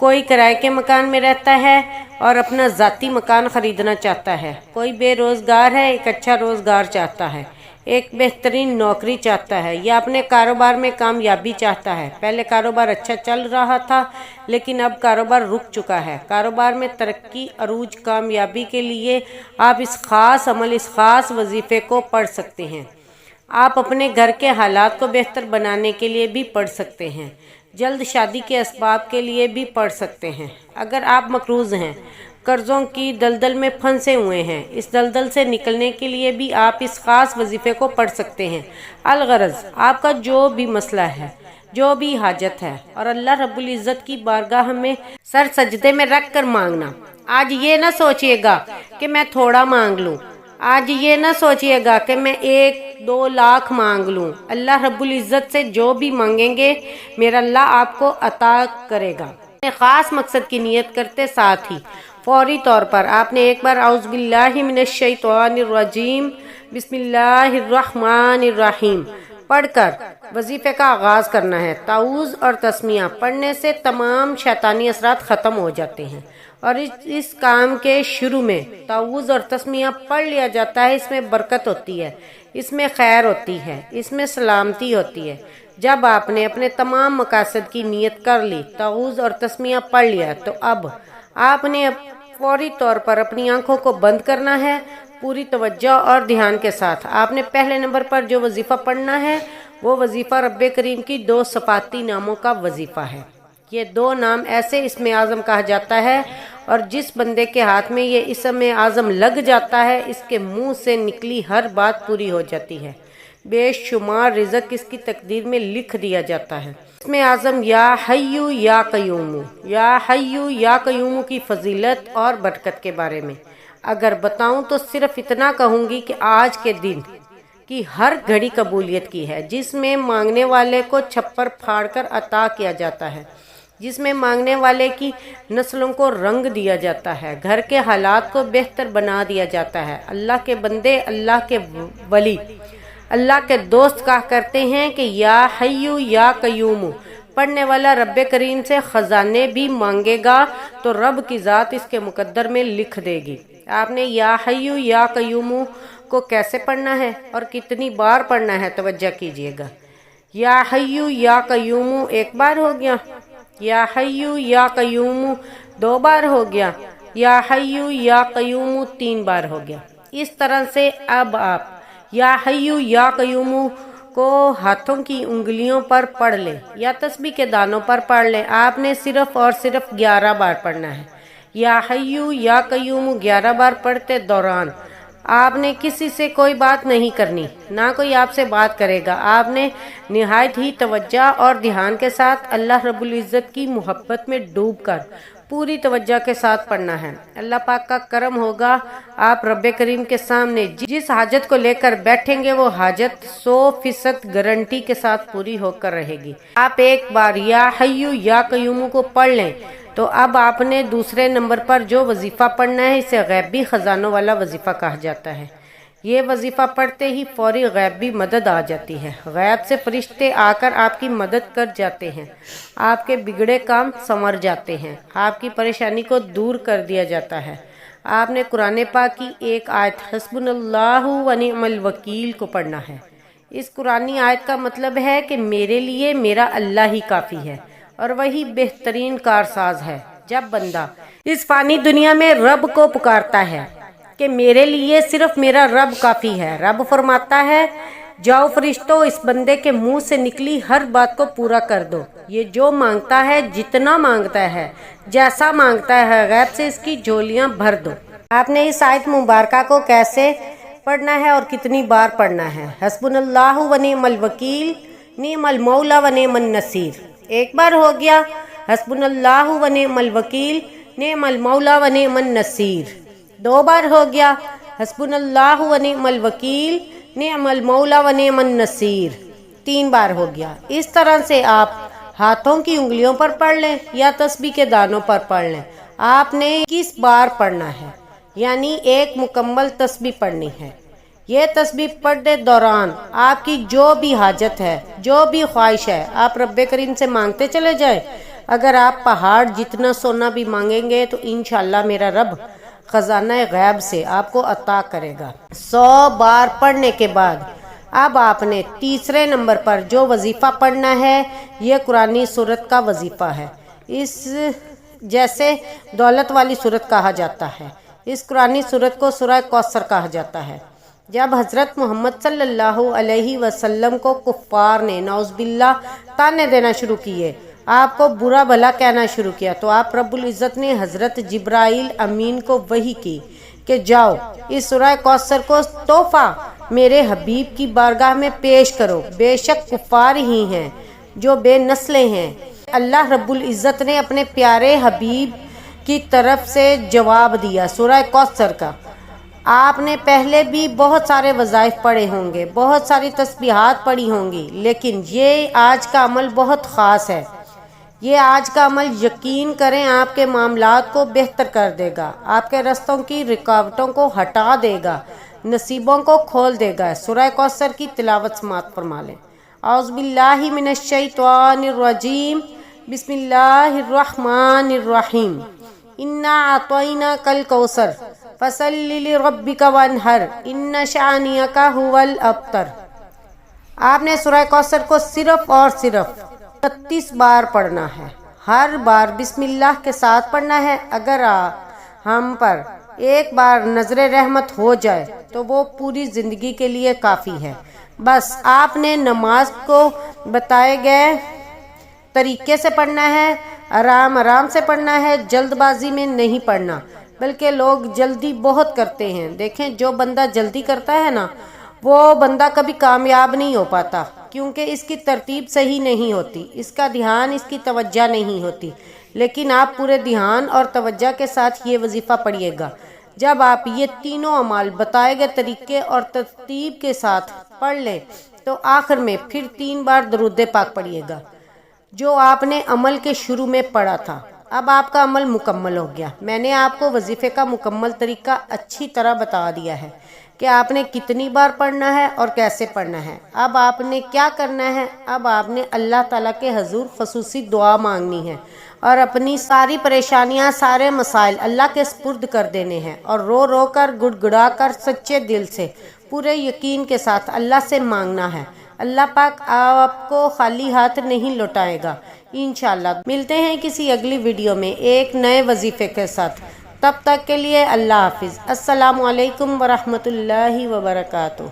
کوئی کرائے کے مکان میں رہتا ہے اور اپنا ذاتی مکان خریدنا چاہتا ہے، کوئی بے روزگار ہے، ایک اچھا روزگار چاہتا ہے، ایک بہترین نوکری چاہتا ہے، یا اپنے کاروبار میں کامیابی چاہتا ہے۔ پہلے کاروبار اچھا چل رہا تھا لیکن اب کاروبار رک چکا ہے۔ کاروبار میں ترقی، عروج، کامیابی کے لیے آپ اس خاص عمل، اس خاص وظیفے کو پڑھ سکتے ہیں۔ آپ اپنے گھر کے حالات کو بہتر بنانے کے لیے بھی پڑھ سکتے ہیں، جلد شادی کے اسباب کے لیے بھی پڑھ سکتے ہیں۔ اگر آپ مقروض ہیں، قرضوں کی دلدل میں پھنسے ہوئے ہیں، اس دلدل سے نکلنے کے لیے بھی آپ اس خاص وظیفے کو پڑھ سکتے ہیں۔ الغرض آپ کا جو بھی مسئلہ ہے، جو بھی حاجت ہے، اور اللہ رب العزت کی بارگاہ میں سر سجدے میں رکھ کر مانگنا۔ آج یہ نہ سوچئے گا کہ میں تھوڑا مانگ لوں، آج یہ نہ سوچئے گا کہ میں 1-2 لاکھ مانگ لوں۔ اللہ رب العزت سے جو بھی مانگیں گے میرا اللہ آپ کو عطا کرے گا۔ خاص مقصد کی نیت کرتے ساتھ ہی فوری طور پر آپ نے ایک بار اعوذ باللہ من الشیطان الرجیم بسم اللہ الرحمن الرحیم پڑھ کر وظیفے کا آغاز کرنا ہے۔ تعوذ اور تسمیہ پڑھنے سے تمام شیطانی اثرات ختم ہو جاتے ہیں، اور اس کام کے شروع میں تعوذ اور تسمیہ پڑھ لیا جاتا ہے۔ اس میں برکت ہوتی ہے، اس میں خیر ہوتی ہے، اس میں سلامتی ہوتی ہے۔ جب آپ نے اپنے تمام مقاصد کی نیت کر لی، تعوذ اور تسمیہ پڑھ لیا، تو اب آپ نے فوری طور پر اپنی آنکھوں کو بند کرنا ہے، پوری توجہ اور دھیان کے ساتھ۔ آپ نے پہلے نمبر پر جو وظیفہ پڑھنا ہے وہ وظیفہ رب کریم کی 2 صفاتی ناموں کا وظیفہ ہے۔ یہ 2 نام ایسے اسم اعظم کہا جاتا ہے، اور جس بندے کے ہاتھ میں یہ اسم اعظم لگ جاتا ہے اس کے منہ سے نکلی ہر بات پوری ہو جاتی ہے، بے شمار رزق اس کی تقدیر میں لکھ دیا جاتا ہے۔ اسم اعظم یا حیو یا قیوم، یا حیو یا قیوم کی فضیلت اور برکت کے بارے میں اگر بتاؤں تو صرف اتنا کہوں گی کہ آج کے دن کی ہر گھڑی قبولیت کی ہے، جس میں مانگنے والے کو چھپر پھاڑ کر عطا کیا جاتا ہے، جس میں مانگنے والے کی نسلوں کو رنگ دیا جاتا ہے، گھر کے حالات کو بہتر بنا دیا جاتا ہے۔ اللہ کے بندے، اللہ کے ولی، اللہ کے دوست کہا کرتے ہیں کہ یا حیو یا قیوم پڑھنے والا رب کریم سے خزانے بھی مانگے گا تو رب کی ذات اس کے مقدر میں لکھ دے گی۔ آپ نے یا حیو یا قیوم کو کیسے پڑھنا ہے اور کتنی بار پڑھنا ہے، توجہ کیجیے گا۔ یا حیو یا قیوم 1 بار ہو گیا، یا حیو یا قیوم 2 بار ہو گیا، یا حیو یا قیوم 3 بار ہو گیا۔ اس طرح سے اب آپ یا حیو یا قیوم کو ہاتھوں کی انگلیوں پر پڑھ لیں یا تسبیح کے دانوں پر پڑھ لیں۔ آپ نے صرف اور صرف 11 بار پڑھنا ہے۔ یا حیو یا قیوم 11 بار پڑھتے دوران آپ نے کسی سے کوئی بات نہیں کرنی، نہ کوئی آپ سے بات کرے گا۔ آپ نے نہایت ہی توجہ اور دھیان کے ساتھ اللہ رب العزت کی محبت میں ڈوب کر پوری توجہ کے ساتھ پڑھنا ہے۔ اللہ پاک کا کرم ہوگا، آپ رب کریم کے سامنے جس حاجت کو لے کر بیٹھیں گے وہ حاجت 100% گارنٹی کے ساتھ پوری ہو کر رہے گی۔ آپ ایک بار یا حیو یا قیوم کو پڑھ لیں تو اب آپ نے دوسرے نمبر پر جو وظیفہ پڑھنا ہے اسے غیبی خزانوں والا وظیفہ کہا جاتا ہے۔ یہ وظیفہ پڑھتے ہی فوری غیبی مدد آ جاتی ہے، غیب سے فرشتے آ کر آپ کی مدد کر جاتے ہیں، آپ کے بگڑے کام سنور جاتے ہیں، آپ کی پریشانی کو دور کر دیا جاتا ہے۔ آپ نے قرآن پاک کی ایک آیت حسبنا اللہ و نعم الوکیل کو پڑھنا ہے۔ اس قرآنی آیت کا مطلب ہے کہ میرے لیے میرا اللہ ہی کافی ہے اور وہی بہترین کارساز ہے۔ جب بندہ اس فانی دنیا میں رب کو پکارتا ہے کہ میرے لیے صرف میرا رب کافی ہے، رب فرماتا ہے جاؤ فرشتوں اس بندے کے منہ سے نکلی ہر بات کو پورا کر دو۔ یہ جو مانگتا ہے، جتنا مانگتا ہے، جیسا مانگتا ہے، غیب سے اس کی جھولیاں بھر دو۔ آپ نے اس آیت مبارکہ کو کیسے پڑھنا ہے اور کتنی بار پڑھنا ہے؟ حسبنا اللہ و نعم الوکیل، نعم المولا و نعم النصیر 1 بار ہو گیا، حسبنا اللہ و نعم الوکیل، نعم المولا و نعم النصیر 2 بار ہو گیا، حسبنا اللہ و نعم الوکیل، نعم المولا و نعم النصیر 3 بار ہو گیا۔ اس طرح سے آپ ہاتھوں کی انگلیوں پر پڑھ لیں یا تسبیح کے دانوں پر پڑھ لیں۔ آپ نے 21 بار پڑھنا ہے، یعنی ایک مکمل تسبیح پڑھنی ہے۔ یہ تسبیح پڑھتے دوران آپ کی جو بھی حاجت ہے، جو بھی خواہش ہے، آپ رب کریم سے مانگتے چلے جائیں۔ اگر آپ پہاڑ جتنا سونا بھی مانگیں گے تو انشاءاللہ میرا رب خزانہ غیب سے آپ کو عطا کرے گا۔ 100 بار پڑھنے کے بعد اب آپ نے تیسرے نمبر پر جو وظیفہ پڑھنا ہے یہ قرآنی سورت کا وظیفہ ہے۔ اس جیسے دولت والی سورت کہا جاتا ہے، اس قرآنی سورت کو سورہ کوثر کہا جاتا ہے۔ جب حضرت محمد صلی اللہ علیہ وسلم کو کفار نے نعوذ باللہ تانے دینا شروع کیے، آپ کو برا بھلا کہنا شروع کیا، تو آپ رب العزت نے حضرت جبرائیل امین کو وحی کی کہ جاؤ اس سورہ کوثر کو تحفہ میرے حبیب کی بارگاہ میں پیش کرو، بے شک کفار ہی ہیں جو بے نسلیں ہیں۔ اللہ رب العزت نے اپنے پیارے حبیب کی طرف سے جواب دیا سورہ کوثر کا۔ آپ نے پہلے بھی بہت سارے وظائف پڑھے ہوں گے، بہت ساری تسبیحات پڑھی ہوں گی، لیکن یہ آج کا عمل بہت خاص ہے۔ یہ آج کا عمل یقین کریں آپ کے معاملات کو بہتر کر دے گا، آپ کے رستوں کی رکاوٹوں کو ہٹا دے گا، نصیبوں کو کھول دے گا۔ سورہ کوثر کی تلاوت سماعت فرما لیں۔ اعوذ باللہ من الشیطان الرجیم، بسم اللہ الرحمن الرحیم۔ انا اعطیناک الکوثر فصل لربک وانحر ان شانئک ھو الابتر۔ آپ نے سورہ کوثر کو صرف اور صرف 36 بار پڑھنا ہے، ہر بار بسم اللہ کے ساتھ پڑھنا ہے۔ اگر ہم پر ایک بار نظر رحمت ہو جائے تو وہ پوری زندگی کے لیے کافی ہے۔ بس آپ نے نماز کو بتائے گئے طریقے سے پڑھنا ہے، آرام آرام سے پڑھنا ہے، جلد بازی میں نہیں پڑھنا، بلکہ لوگ جلدی بہت کرتے ہیں۔ دیکھیں جو بندہ جلدی کرتا ہے نا وہ بندہ کبھی کامیاب نہیں ہو پاتا، کیونکہ اس کی ترتیب صحیح نہیں ہوتی، اس کا دھیان، اس کی توجہ نہیں ہوتی۔ لیکن آپ پورے دھیان اور توجہ کے ساتھ یہ وظیفہ پڑھیے گا۔ جب آپ یہ تینوں اعمال بتائے گئے طریقے اور ترتیب کے ساتھ پڑھ لیں تو آخر میں پھر 3 بار درود پاک پڑھیے گا جو آپ نے عمل کے شروع میں پڑھا تھا۔ اب آپ کا عمل مکمل ہو گیا۔ میں نے آپ کو وظیفے کا مکمل طریقہ اچھی طرح بتا دیا ہے کہ آپ نے کتنی بار پڑھنا ہے اور کیسے پڑھنا ہے۔ اب آپ نے کیا کرنا ہے؟ اب آپ نے اللہ تعالیٰ کے حضور خصوصی دعا مانگنی ہے اور اپنی ساری پریشانیاں، سارے مسائل اللہ کے سپرد کر دینے ہیں، اور رو رو کر، گڑ گڑا کر، سچے دل سے، پورے یقین کے ساتھ اللہ سے مانگنا ہے۔ اللہ پاک آپ کو خالی ہاتھ نہیں لوٹائے گا انشاءاللہ۔ ملتے ہیں کسی اگلی ویڈیو میں ایک نئے وظیفے کے ساتھ، تب تک کے لیے اللہ حافظ۔ السلام علیکم ورحمۃ اللہ وبرکاتہ۔